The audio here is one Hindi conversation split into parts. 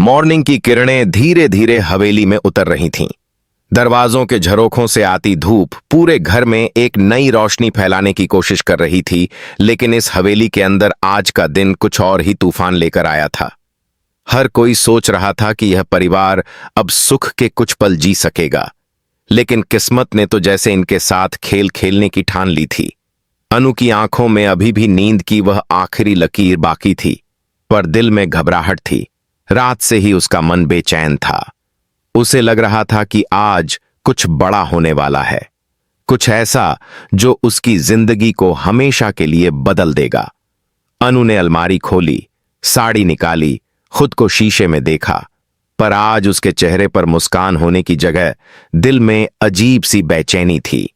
मॉर्निंग की किरणें धीरे धीरे हवेली में उतर रही थीं। दरवाजों के झरोखों से आती धूप पूरे घर में एक नई रोशनी फैलाने की कोशिश कर रही थी, लेकिन इस हवेली के अंदर आज का दिन कुछ और ही तूफान लेकर आया था। हर कोई सोच रहा था कि यह परिवार अब सुख के कुछ पल जी सकेगा, लेकिन किस्मत ने तो जैसे इनके साथ खेल खेलने की ठान ली थी। अनु की आंखों में अभी भी नींद की वह आखिरी लकीर बाकी थी, पर दिल में घबराहट थी। रात से ही उसका मन बेचैन था। उसे लग रहा था कि आज कुछ बड़ा होने वाला है, कुछ ऐसा जो उसकी जिंदगी को हमेशा के लिए बदल देगा। अनु ने अलमारी खोली, साड़ी निकाली, खुद को शीशे में देखा, पर आज उसके चेहरे पर मुस्कान होने की जगह दिल में अजीब सी बेचैनी थी।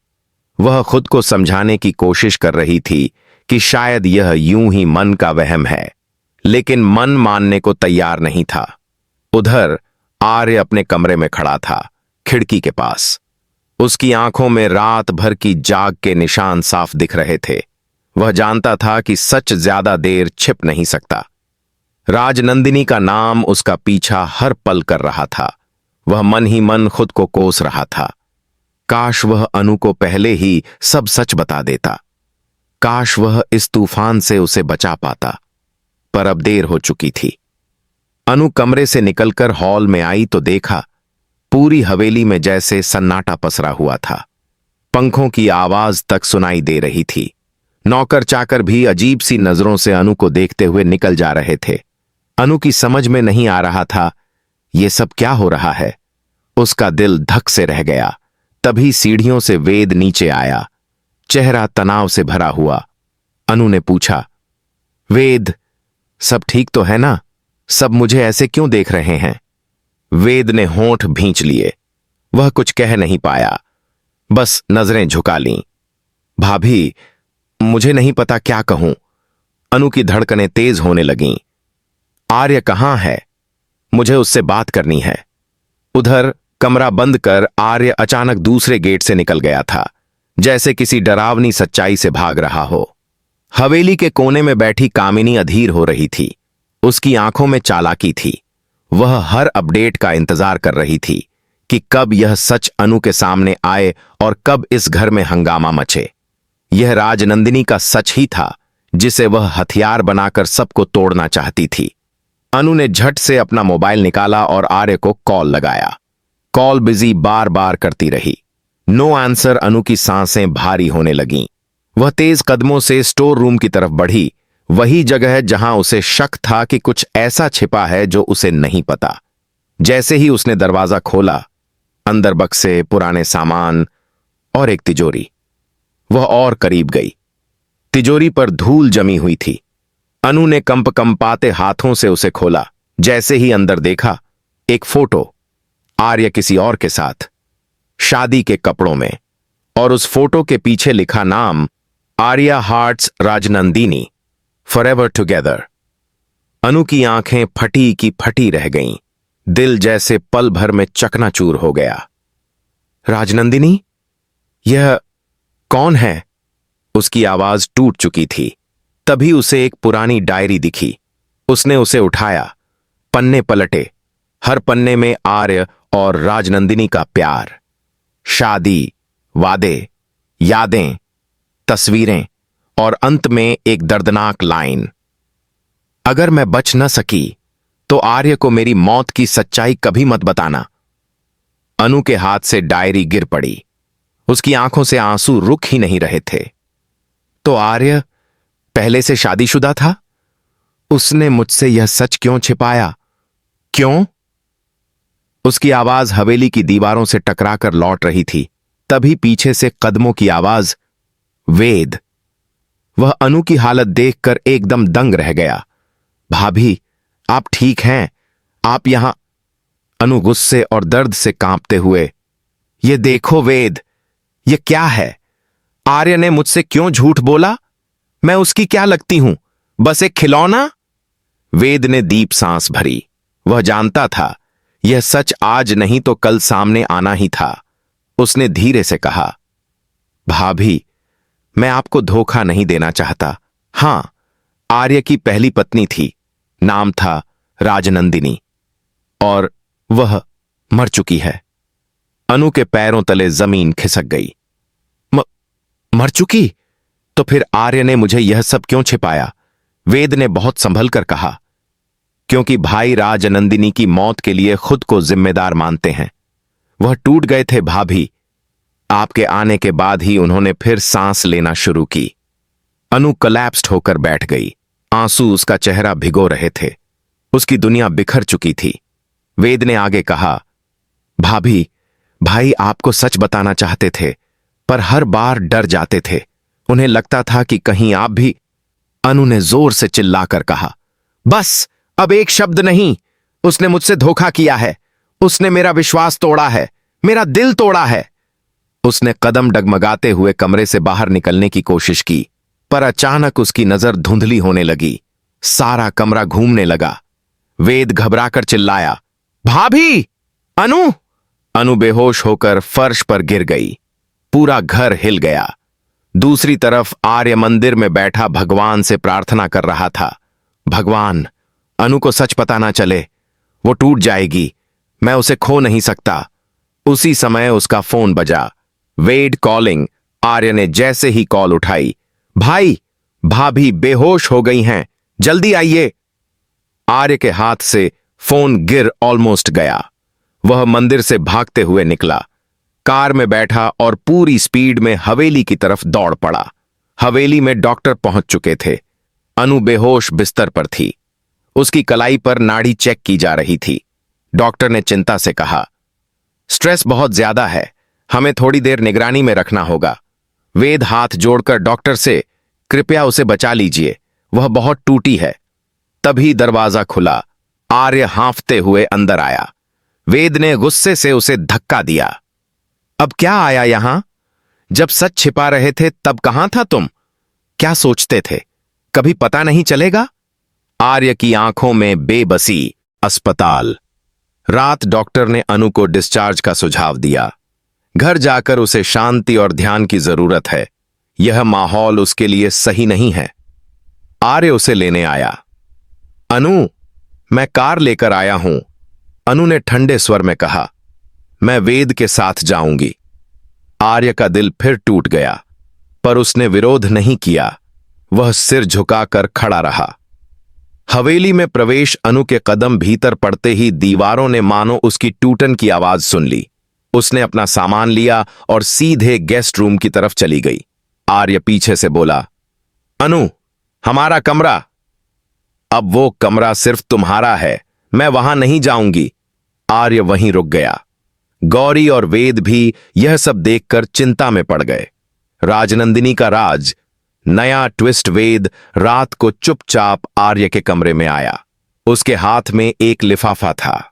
वह खुद को समझाने की कोशिश कर रही थी कि शायद यह यूं ही मन का वहम है, लेकिन मन मानने को तैयार नहीं था। उधर आर्य अपने कमरे में खड़ा था, खिड़की के पास। उसकी आंखों में रात भर की जाग के निशान साफ दिख रहे थे। वह जानता था कि सच ज्यादा देर छिप नहीं सकता। राजनंदिनी का नाम उसका पीछा हर पल कर रहा था। वह मन ही मन खुद को कोस रहा था। काश वह अनु को पहले ही सब सच बता देता। काश वह इस तूफान से उसे बचा पाता, पर अब देर हो चुकी थी। अनु कमरे से निकलकर हॉल में आई तो देखा पूरी हवेली में जैसे सन्नाटा पसरा हुआ था। पंखों की आवाज तक सुनाई दे रही थी। नौकर चाकर भी अजीब सी नजरों से अनु को देखते हुए निकल जा रहे थे। अनु की समझ में नहीं आ रहा था ये सब क्या हो रहा है। उसका दिल धक से रह गया। तभी सीढ़ियों से वेद नीचे आया, चेहरा तनाव से भरा हुआ। अनु ने पूछा, वेद, सब ठीक तो है ना? सब मुझे ऐसे क्यों देख रहे हैं? वेद ने होंठ भींच लिए। वह कुछ कह नहीं पाया, बस नजरें झुका लीं। भाभी, मुझे नहीं पता क्या कहूं। अनु की धड़कनें तेज होने लगीं। आर्य कहां है? मुझे उससे बात करनी है। उधर कमरा बंद कर आर्य अचानक दूसरे गेट से निकल गया था, जैसे किसी डरावनी सच्चाई से भाग रहा हो। हवेली के कोने में बैठी कामिनी अधीर हो रही थी। उसकी आंखों में चालाकी थी। वह हर अपडेट का इंतजार कर रही थी कि कब यह सच अनु के सामने आए और कब इस घर में हंगामा मचे। यह राजनंदिनी का सच ही था, जिसे वह हथियार बनाकर सबको तोड़ना चाहती थी। अनु ने झट से अपना मोबाइल निकाला और आर्य को कॉल लगाया। कॉल बिजी बार बार करती रही। No answer. अनु की सांसें भारी होने लगीं। वह तेज कदमों से स्टोर रूम की तरफ बढ़ी, वही जगह जहां उसे शक था कि कुछ ऐसा छिपा है जो उसे नहीं पता। जैसे ही उसने दरवाजा खोला, अंदर बक्से, पुराने सामान और एक तिजोरी। वह और करीब गई। तिजोरी पर धूल जमी हुई थी। अनु ने कंपाते हाथों से उसे खोला। जैसे ही अंदर देखा, एक फोटो, आर्य किसी और के साथ, शादी के कपड़ों में, और उस फोटो के पीछे लिखा नाम, Arya hearts Rajnandini, forever together. Anu की आंखें फटी की फटी रह गईं। दिल जैसे पल भर में चकनाचूर हो गया। राजनंदिनी? यह कौन है? उसकी आवाज टूट चुकी थी। तभी उसे एक पुरानी डायरी दिखी। उसने उसे उठाया। पन्ने पलटे। हर पन्ने में आर्य और राजनंदिनी का प्यार, शादी, वादे, यादें, तस्वीरें और अंत में एक दर्दनाक लाइन, अगर मैं बच न सकी तो आर्य को मेरी मौत की सच्चाई कभी मत बताना। अनु के हाथ से डायरी गिर पड़ी। उसकी आंखों से आंसू रुक ही नहीं रहे थे। तो आर्य पहले से शादीशुदा था? उसने मुझसे यह सच क्यों छिपाया? क्यों? उसकी आवाज हवेली की दीवारों से टकराकर लौट रही थी। तभी पीछे से कदमों की आवाज, वेद। वह अनु की हालत देखकर एकदम दंग रह गया। भाभी, आप ठीक हैं? आप यहां? अनु गुस्से और दर्द से कांपते हुए, ये देखो वेद, ये क्या है? आर्य ने मुझसे क्यों झूठ बोला? मैं उसकी क्या लगती हूं? बस एक खिलौना? वेद ने दीप सांस भरी। वह जानता था यह सच आज नहीं तो कल सामने आना ही था। उसने धीरे से कहा, भाभी, मैं आपको धोखा नहीं देना चाहता। हां, आर्य की पहली पत्नी थी, नाम था राजनंदिनी। और वह मर चुकी है। अनु के पैरों तले जमीन खिसक गई। मर चुकी? तो फिर आर्य ने मुझे यह सब क्यों छिपाया? वेद ने बहुत संभल कर कहा। क्योंकि भाई राजनंदिनी की मौत के लिए खुद को जिम्मेदार मानते हैं। वह टूट गए थे भाभी। आपके आने के बाद ही उन्होंने फिर सांस लेना शुरू की। अनु कोलैप्स्ड होकर बैठ गई। आंसू उसका चेहरा भिगो रहे थे। उसकी दुनिया बिखर चुकी थी। वेद ने आगे कहा, भाभी, भाई आपको सच बताना चाहते थे, पर हर बार डर जाते थे। उन्हें लगता था कि कहीं आप भी। अनु ने जोर से चिल्लाकर कहा, बस, अब एक शब्द नहीं। उसने मुझसे धोखा किया है। उसने मेरा विश्वास तोड़ा है, मेरा दिल तोड़ा है। उसने कदम डगमगाते हुए कमरे से बाहर निकलने की कोशिश की, पर अचानक उसकी नजर धुंधली होने लगी। सारा कमरा घूमने लगा। वेद घबराकर चिल्लाया, भाभी! अनु! अनु बेहोश होकर फर्श पर गिर गई। पूरा घर हिल गया। दूसरी तरफ आर्य मंदिर में बैठा भगवान से प्रार्थना कर रहा था, भगवान, अनु को सच पता ना चले। वो टूट जाएगी। मैं उसे खो नहीं सकता। उसी समय उसका फोन बजा। वेड कॉलिंग। आर्य ने जैसे ही कॉल उठाई, भाई, भाभी बेहोश हो गई हैं, जल्दी आइए। आर्य के हाथ से फोन गिर ऑलमोस्ट गया। वह मंदिर से भागते हुए निकला। कार में बैठा और पूरी स्पीड में हवेली की तरफ दौड़ पड़ा। हवेली में डॉक्टर पहुंच चुके थे। अनु बेहोश बिस्तर पर थी। उसकी कलाई पर नाड़ी चेक की जा रही थी। डॉक्टर ने चिंता से कहा, स्ट्रेस बहुत ज्यादा है, हमें थोड़ी देर निगरानी में रखना होगा। वेद हाथ जोड़कर डॉक्टर से, कृपया उसे बचा लीजिए, वह बहुत टूटी है। तभी दरवाजा खुला। आर्य हांफते हुए अंदर आया। वेद ने गुस्से से उसे धक्का दिया। अब क्या आया यहां? जब सच छिपा रहे थे तब कहां था तुम? क्या सोचते थे, कभी पता नहीं चलेगा? आर्य की आंखों में बेबसी। अस्पताल। रात डॉक्टर ने अनु को डिस्चार्ज का सुझाव दिया। घर जाकर उसे शांति और ध्यान की जरूरत है। यह माहौल उसके लिए सही नहीं है। आर्य उसे लेने आया। अनु, मैं कार लेकर आया हूं। अनु ने ठंडे स्वर में कहा, मैं वेद के साथ जाऊंगी। आर्य का दिल फिर टूट गया, पर उसने विरोध नहीं किया। वह सिर झुकाकर खड़ा रहा। हवेली में प्रवेश अनु के कदम भीतर पड़ते ही दीवारों ने मानो उसकी टूटन की आवाज सुन ली। उसने अपना सामान लिया और सीधे गेस्ट रूम की तरफ चली गई। आर्य पीछे से बोला, अनु, हमारा कमरा। अब वो कमरा सिर्फ तुम्हारा है, मैं वहां नहीं जाऊंगी। आर्य वहीं रुक गया। गौरी और वेद भी यह सब देखकर चिंता में पड़ गए। राजनंदिनी का राज। नया ट्विस्ट। वेद रात को चुपचाप आर्य के कमरे में आया। उसके हाथ में एक लिफाफा था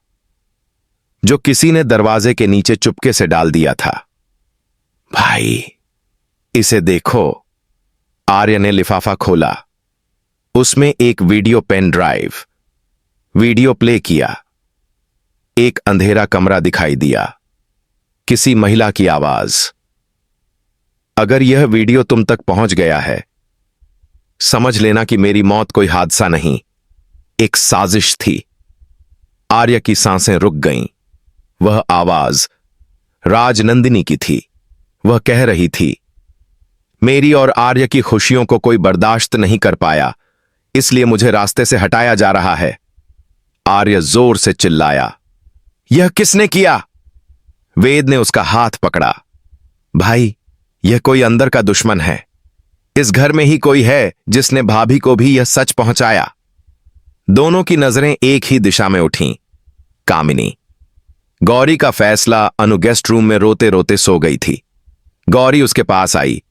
जो किसी ने दरवाजे के नीचे चुपके से डाल दिया था। भाई, इसे देखो। आर्य ने लिफाफा खोला। उसमें एक video pen drive. Video play किया। एक अंधेरा कमरा दिखाई दिया। किसी महिला की आवाज। अगर यह वीडियो तुम तक पहुंच गया है, समझ लेना कि मेरी मौत कोई हादसा नहीं, एक साजिश थी। आर्य की सांसें रुक गईं। वह आवाज राजनंदिनी की थी। वह कह रही थी, मेरी और आर्य की खुशियों को कोई बर्दाश्त नहीं कर पाया, इसलिए मुझे रास्ते से हटाया जा रहा है। आर्य जोर से चिल्लाया, यह किसने किया? वेद ने उसका हाथ पकड़ा। भाई, यह कोई अंदर का दुश्मन है। इस घर में ही कोई है जिसने भाभी को भी यह सच पहुंचाया। दोनों की नजरें एक ही दिशा में उठीं। कामिनी। गौरी का फैसला। अनु गेस्ट रूम में रोते रोते सो गई थी। गौरी उसके पास आई,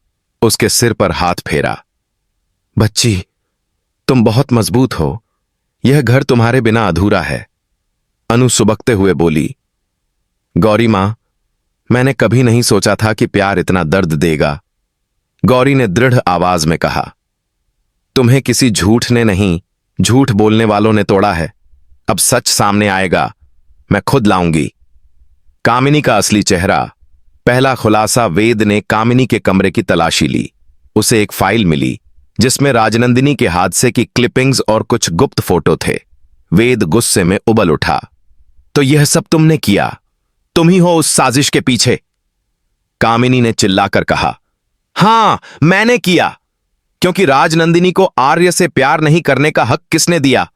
उसके सिर पर हाथ फेरा। बच्ची, तुम बहुत मजबूत हो। यह घर तुम्हारे बिना अधूरा है। अनु सुबकते हुए बोली, गौरी मां, मैंने कभी नहीं सोचा था कि प्यार इतना दर्द देगा। गौरी ने दृढ़ आवाज में कहा, तुम्हें किसी झूठ ने नहीं, झूठ बोलने वालों ने तोड़ा है। अब सच सामने आएगा, मैं खुद लाऊंगी। कामिनी का असली चेहरा। पहला खुलासा। वेद ने कामिनी के कमरे की तलाशी ली। उसे एक फाइल मिली जिसमें राजनंदिनी के हादसे की क्लिपिंग्स और कुछ गुप्त फोटो थे। वेद गुस्से में उबल उठा, तो यह सब तुमने किया? तुम ही हो उस साजिश के पीछे? कामिनी ने चिल्लाकर कहा। हां, मैंने किया, क्योंकि राजनंदिनी को आर्य से प्यार नहीं करने का हक किसने दिया?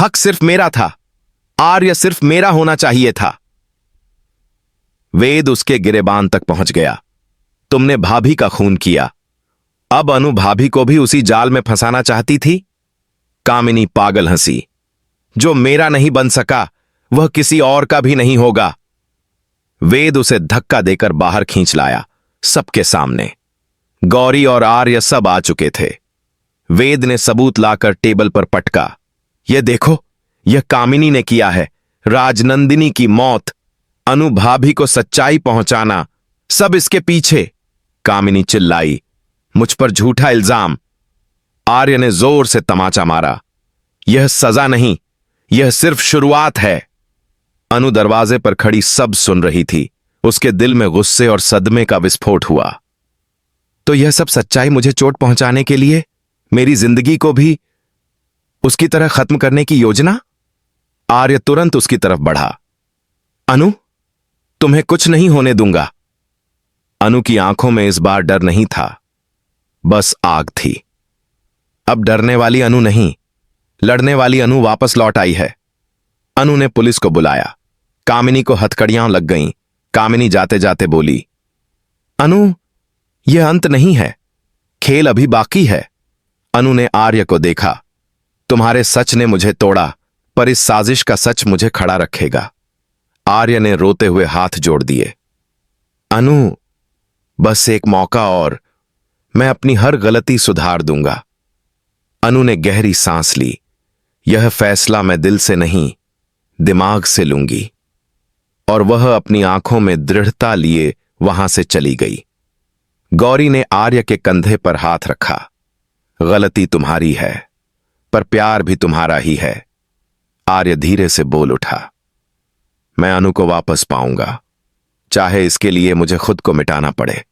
हक सिर्फ मेरा था। आर्य सिर्फ मेरा होना चाहिए था। वेद उसके गिरेबान तक पहुंच गया। तुमने भाभी का खून किया, अब अनु भाभी को भी उसी जाल में फंसाना चाहती थी? कामिनी पागल हंसी। जो मेरा नहीं बन सका वह किसी और का भी नहीं होगा। वेद उसे धक्का देकर बाहर खींच लाया, सबके सामने। गौरी और आर्य सब आ चुके थे। वेद ने सबूत लाकर टेबल पर पटका। यह देखो, यह कामिनी ने किया है। राजनंदिनी की मौत, अनु भाभी को सच्चाई पहुंचाना, सब इसके पीछे। कामिनी चिल्लाई। मुझ पर झूठा इल्जाम। आर्य ने जोर से तमाचा मारा। यह सजा नहीं, यह सिर्फ शुरुआत है। अनु दरवाजे पर खड़ी सब सुन रही थी। उसके दिल में गुस्से और सदमे का विस्फोट हुआ। तो यह सब सच्चाई मुझे चोट पहुंचाने के लिए, मेरी जिंदगी को भी उसकी तरह खत्म करने की योजना? आर्य तुरंत उसकी तरफ बढ़ा। अनु, तुम्हें कुछ नहीं होने दूंगा। अनु की आंखों में इस बार डर नहीं था, बस आग थी। अब डरने वाली अनु नहीं, लड़ने वाली अनु वापस लौट आई है। अनु ने पुलिस को बुलाया। कामिनी को हथकड़ियां लग गईं। कामिनी जाते जाते बोली, अनु, यह अंत नहीं है, खेल अभी बाकी है। अनु ने आर्य को देखा। तुम्हारे सच ने मुझे तोड़ा, पर इस साजिश का सच मुझे खड़ा रखेगा। आर्य ने रोते हुए हाथ जोड़ दिए। अनु, बस एक मौका और, मैं अपनी हर गलती सुधार दूंगा। अनु ने गहरी सांस ली। यह फैसला मैं दिल से नहीं, दिमाग से लूंगी। और वह अपनी आंखों में दृढ़ता लिए वहां से चली गई। गौरी ने आर्य के कंधे पर हाथ रखा। गलती तुम्हारी है, पर प्यार भी तुम्हारा ही है। आर्य धीरे से बोल उठा। मैं अनु को वापस पाऊंगा, चाहे इसके लिए मुझे खुद को मिटाना पड़े।